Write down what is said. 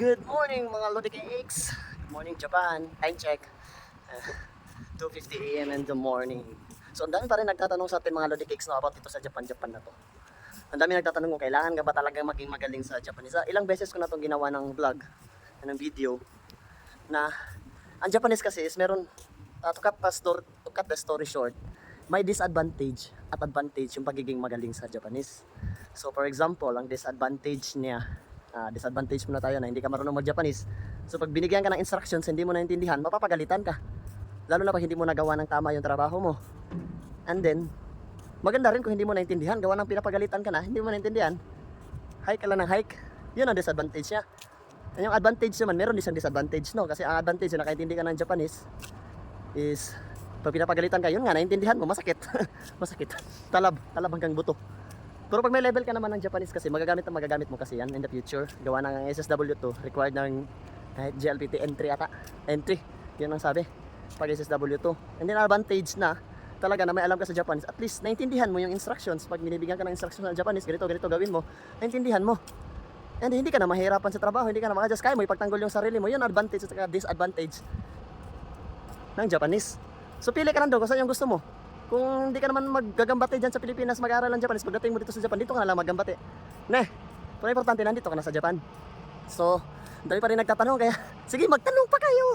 Good morning mga Lodi Cakes! Good morning Japan! Time check! 2:50 AM in the morning. So ang dami pa rin nagtatanong sa atin mga Lodi Cakes no, about dito sa Japan na to. Ang dami nagtatanong kung kailangan ka ba talaga maging magaling sa Japanese. Ilang beses ko na itong ginawa ng vlog, ng video, na ang Japanese kasi is meron, to cut the story short, may disadvantage at advantage yung pagiging magaling sa Japanese. So for example, ang disadvantage niya, disadvantage muna tayo na hindi ka marunong mag-Japanese. So pag binigyan ka ng instructions, hindi mo naintindihan, mapapagalitan ka. Lalo na pag hindi mo nagawa ng tama yung trabaho mo. And then, maganda rin kung hindi mo naintindihan, gawa ng pinapagalitan ka na, hindi mo naintindihan, hike ka lang ng hike. Yun ang disadvantage niya. And yung advantage naman, meron din siyang disadvantage, no? Kasi ang advantage na nakaintindi ka ng Japanese is, pag pinapagalitan ka, yun nga, naintindihan mo, masakit. Masakit. Talab hanggang buto. Pero pag may level ka naman ng Japanese kasi, magagamit mo kasi yan in the future. Gawa ng SSW2, required ng GLPT entry ata. Entry, yun ang sabi. Pag SSW2. And then advantage na, talaga na may alam ka sa Japanese, at least naintindihan mo yung instructions. Pag binibigyan ka ng instructions sa Japanese, ganito gawin mo, naintindihan mo. And hindi ka na mahirapan sa trabaho, hindi ka na maka-adjust, kaya mo ipagtanggol yung sarili mo. Yun advantage at disadvantage ng Japanese. So pili ka lang doon kung saan yung gusto mo. Kung hindi ka naman maggagambate dyan sa Pilipinas, mag-aaral ng Japanese, pagdating mo dito sa Japan, dito ka na lang maggambate. Pero importante, nandito ka na sa Japan. So, dami pa rin nagtatanong, kaya sige, magtanong pa kayo!